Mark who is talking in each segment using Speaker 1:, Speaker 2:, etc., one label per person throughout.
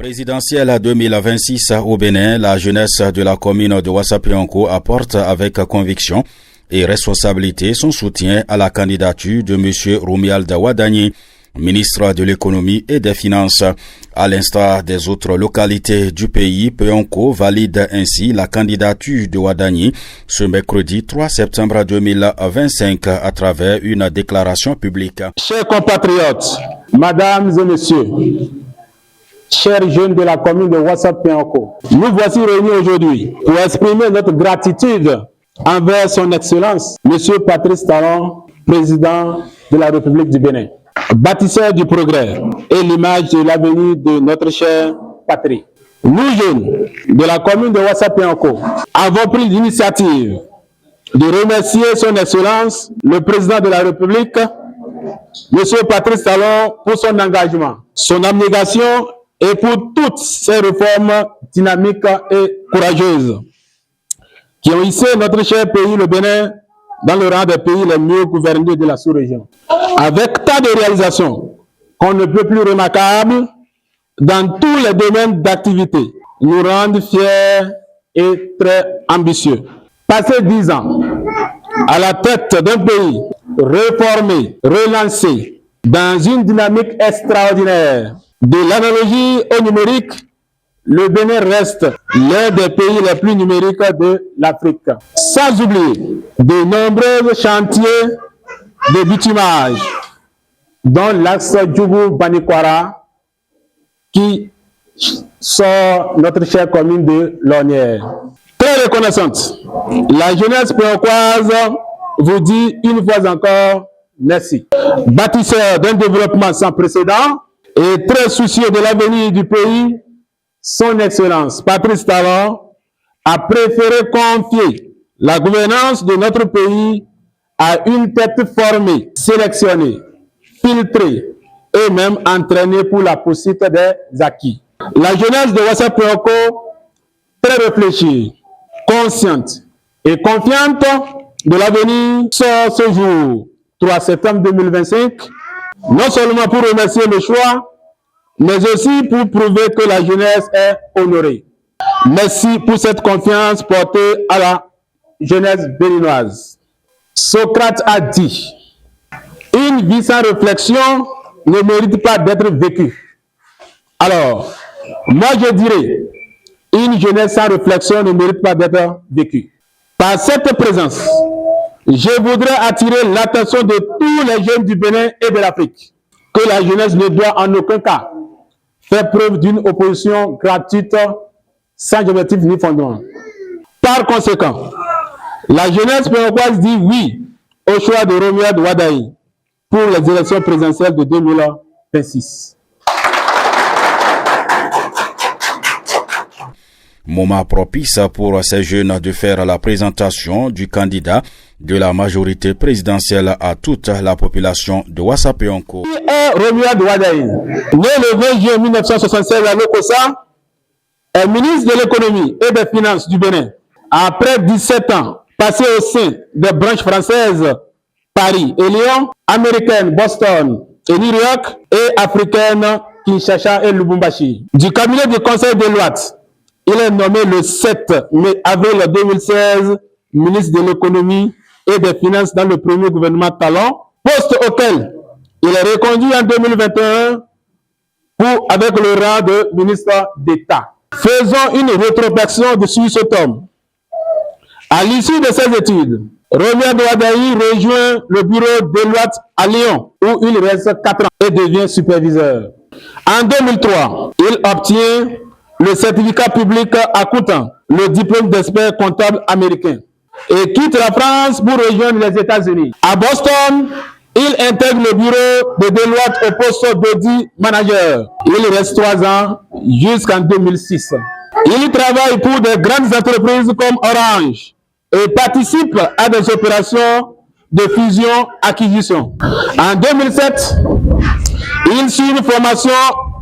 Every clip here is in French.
Speaker 1: Présidentielle 2026 au Bénin, la jeunesse de la commune de Ouassapionko apporte avec conviction et responsabilité son soutien à la candidature de M. Romuald Wadagni, ministre de l'économie et des finances. À l'instar des autres localités du pays, Pionko valide ainsi la candidature de Wadagni ce mercredi 3 septembre 2025 à travers une déclaration publique.
Speaker 2: Chers compatriotes, mesdames et messieurs, chers jeunes de la commune de Ouassapionko, nous voici réunis aujourd'hui pour exprimer notre gratitude envers son Excellence, M. Patrice Talon, président de la République du Bénin, bâtisseur du progrès et l'image de l'avenir de notre chère patrie. Nous, jeunes de la commune de Ouassapionko, avons pris l'initiative de remercier son Excellence, le président de la République, M. Patrice Talon, pour son engagement, son abnégation et pour toutes ces réformes dynamiques et courageuses qui ont hissé notre cher pays, le Bénin, dans le rang des pays les mieux gouvernés de la sous-région. Avec tant de réalisations qu'on ne peut plus remarquables dans tous les domaines d'activité, nous rendent fiers et très ambitieux. Passer 10 ans à la tête d'un pays réformé, relancé, dans une dynamique extraordinaire, de l'analogie au numérique, le Bénin reste l'un des pays les plus numériques de l'Afrique. Sans oublier de nombreux chantiers de bitumage, dont l'axe Djougou-Banikwara, qui sort notre chère commune de Lornière. Très reconnaissante, la jeunesse pionkoise vous dit une fois encore merci. Bâtisseur d'un développement sans précédent et très soucieux de l'avenir du pays, son Excellence Patrice Talon a préféré confier la gouvernance de notre pays à une tête formée, sélectionnée, filtrée et même entraînée pour la poursuite des acquis. La jeunesse de Ouassapionko, très réfléchie, consciente et confiante de l'avenir, sort ce jour, 3 septembre 2025, non seulement pour remercier le choix, mais aussi pour prouver que la jeunesse est honorée. Merci pour cette confiance portée à la jeunesse béninoise. Socrate a dit, une vie sans réflexion ne mérite pas d'être vécue. Alors, moi je dirais, une jeunesse sans réflexion ne mérite pas d'être vécue. Par cette présence, je voudrais attirer l'attention de tous les jeunes du Bénin et de l'Afrique, que la jeunesse ne doit en aucun cas faire preuve d'une opposition gratuite sans objectif ni fondement. Par conséquent, la jeunesse pionkoise dit oui au choix de Romuald Wadagni pour les élections présidentielles de 2026.
Speaker 1: Moment propice pour ces jeunes de faire la présentation du candidat de la majorité présidentielle à toute la population de Ouassapionko.
Speaker 2: Qui est Romuald Wadagni? Né le 20 juin 1976 à Lokossa, est ministre de l'économie et des finances du Bénin. Après 17 ans passés au sein des branches françaises Paris et Lyon, américaines Boston et New York et africaines Kinshasa et Lubumbashi. Du cabinet du Conseil de l'Ouest, il est nommé le 7 mai avril 2016 ministre de l'économie et des finances dans le premier gouvernement Talon, poste auquel il est reconduit en 2021 avec le rang de ministre d'État. Faisons une rétrospection de ce tome. À l'issue de ses études, Romuald Wadagni rejoint le bureau de Deloitte à Lyon, où il reste 4 ans et devient superviseur. En 2003, il obtient le certificat public accountant, le diplôme d'expert comptable américain, et quitte la France pour rejoindre les États-Unis. À Boston, il intègre le bureau de Deloitte au poste d'audit manager. Il reste 3 ans jusqu'en 2006. Il travaille pour de grandes entreprises comme Orange et participe à des opérations de fusion-acquisition. En 2007, il suit une formation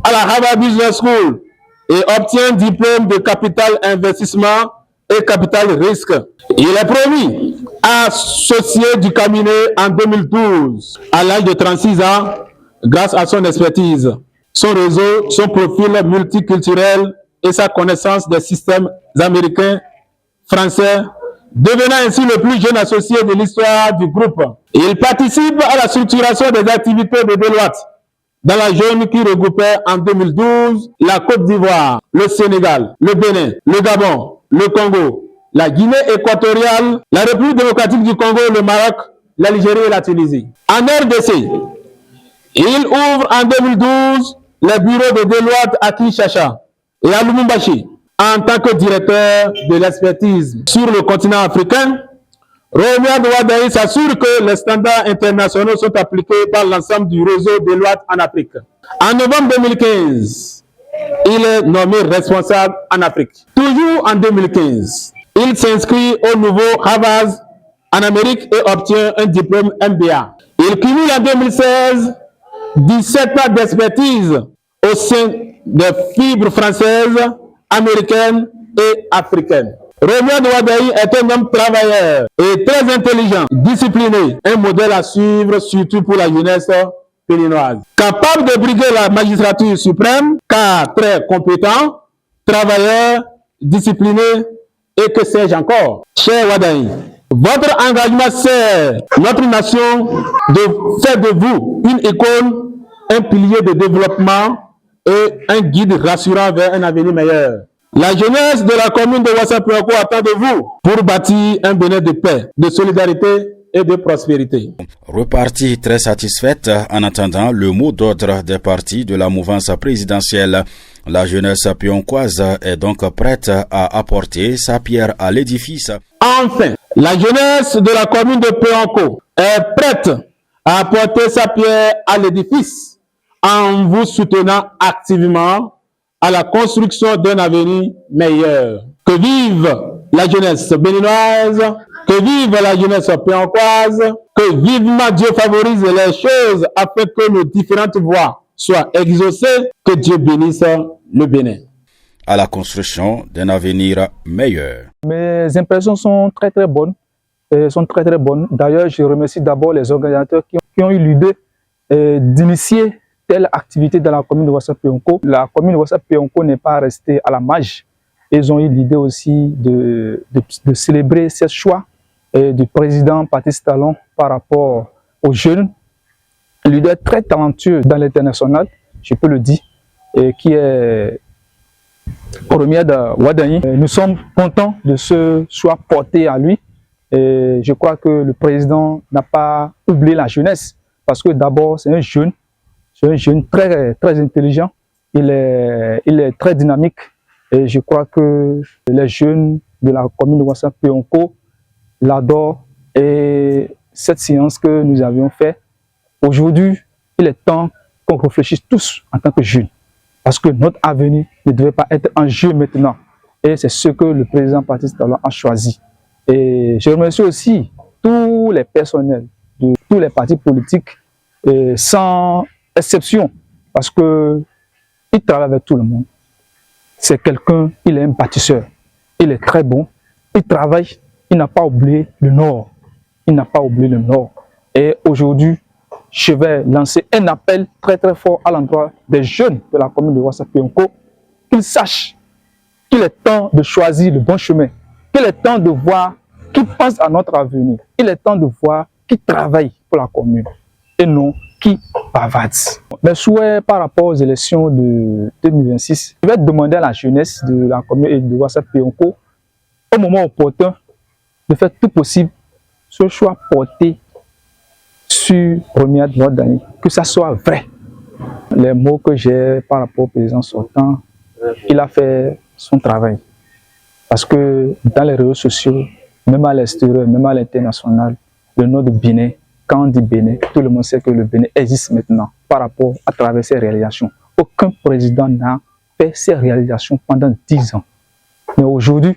Speaker 2: à la Harvard Business School et obtient un diplôme de capital investissement et capital risque. Il est promu associé du cabinet en 2012, à l'âge de 36 ans, grâce à son expertise. son réseau, son profil multiculturel et sa connaissance des systèmes américains, français, devenant ainsi le plus jeune associé de l'histoire du groupe. Il participe à la structuration des activités de Deloitte dans la zone qui regroupait en 2012 la Côte d'Ivoire, le Sénégal, le Bénin, le Gabon, le Congo, la Guinée équatoriale, la République démocratique du Congo, le Maroc, l'Algérie et la Tunisie. En RDC, il ouvre en 2012 les bureaux de Deloitte à Kinshasa et à Lubumbashi en tant que directeur de l'expertise sur le continent africain. Romuald Wadaï s'assure que les standards internationaux sont appliqués par l'ensemble du réseau Deloitte en Afrique. En novembre 2015, il est nommé responsable en Afrique. Toujours en 2015, il s'inscrit au nouveau Harvard en Amérique et obtient un diplôme MBA. Il cumule en 2016 17 ans d'expertise au sein des fibres françaises, américaines et africaines. Romuald Wadaï est un homme travailleur et très intelligent, discipliné, un modèle à suivre surtout pour la jeunesse béninoise. Capable de briguer la magistrature suprême, car très compétent, travailleur, discipliné et que sais-je encore. Cher Wadaï, votre engagement sert notre nation de faire de vous une icône, un pilier de développement et un guide rassurant vers un avenir meilleur. La jeunesse de la commune de Ouassa-Puako attend de vous pour bâtir un Bénin de paix, de solidarité et de prospérité.
Speaker 1: Repartie très satisfaite en attendant le mot d'ordre des partis de la mouvance présidentielle. La jeunesse pioncoise est donc prête à apporter sa pierre à l'édifice.
Speaker 2: Enfin, la jeunesse de la commune de Pionco est prête à apporter sa pierre à l'édifice en vous soutenant activement à la construction d'un avenir meilleur. Que vive la jeunesse béninoise, que vive la jeunesse pioncoise, que vivement Dieu favorise les choses afin que nos différentes voies soient exaucées, que Dieu bénisse le Bénin.
Speaker 1: À la construction d'un avenir meilleur.
Speaker 3: Mes impressions sont très bonnes. D'ailleurs, je remercie d'abord les organisateurs qui ont eu l'idée d'initier telle activité dans la commune de Ouassa-Pionco. La commune de Ouassa-Pionco n'est pas restée à la marge. Ils ont eu l'idée aussi de célébrer ce choix du président Patrice Talon par rapport aux jeunes. Un leader très talentueux dans l'international, je peux le dire, qui est Romuald Wadaï. Nous sommes contents de ce choix porté à lui. Et je crois que le président n'a pas oublié la jeunesse, parce que d'abord c'est un jeune très intelligent, il est très dynamique et je crois que les jeunes de la commune de Ouassa-Pionco l'adorent. Et cette séance que nous avions faite, aujourd'hui, il est temps qu'on réfléchisse tous en tant que jeunes, parce que notre avenir ne devait pas être en jeu maintenant. Et c'est ce que le président Patrice Talon a choisi. Et je remercie aussi tous les personnels de tous les partis politiques, sans exception, parce que il travaille avec tout le monde. C'est quelqu'un, il est un bâtisseur, il est très bon, il travaille, il n'a pas oublié le Nord. Il n'a pas oublié le Nord. Et aujourd'hui, je vais lancer un appel très fort à l'endroit des jeunes de la commune de Ouassa-Pionco, qu'ils sachent qu'il est temps de choisir le bon chemin, qu'il est temps de voir qui pense à notre avenir, il est temps de voir qui travaille pour la commune et non qui bavarde. Mes souhaits par rapport aux élections de 2026, je vais demander à la jeunesse de la commune de Ouassa-Pionco, au moment opportun, de faire tout possible ce choix porté sur Romuald Wadaï, que ça soit vrai. Les mots que j'ai par rapport au président sortant, il a fait son travail. Parce que dans les réseaux sociaux, même à l'extérieur, même à l'international, le nom de Bénin, quand on dit Bénin, tout le monde sait que le Bénin existe maintenant par rapport à travers ses réalisations. Aucun président n'a fait ses réalisations pendant 10 ans. Mais aujourd'hui,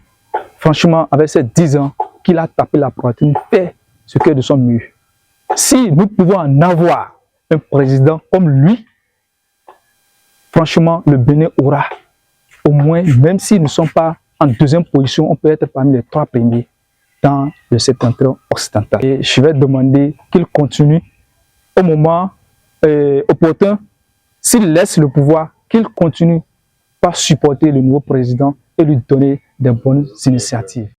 Speaker 3: franchement, avec ces 10 ans qu'il a tapé la poitrine, fait ce qui est de son mieux. Si nous pouvons en avoir un président comme lui, franchement, le Bénin aura au moins, même si nous ne sommes pas en deuxième position, on peut être parmi les 3 premiers dans le septentrion occidental. Et je vais demander qu'il continue au moment opportun s'il laisse le pouvoir, qu'il continue par supporter le nouveau président et lui donner des bonnes initiatives.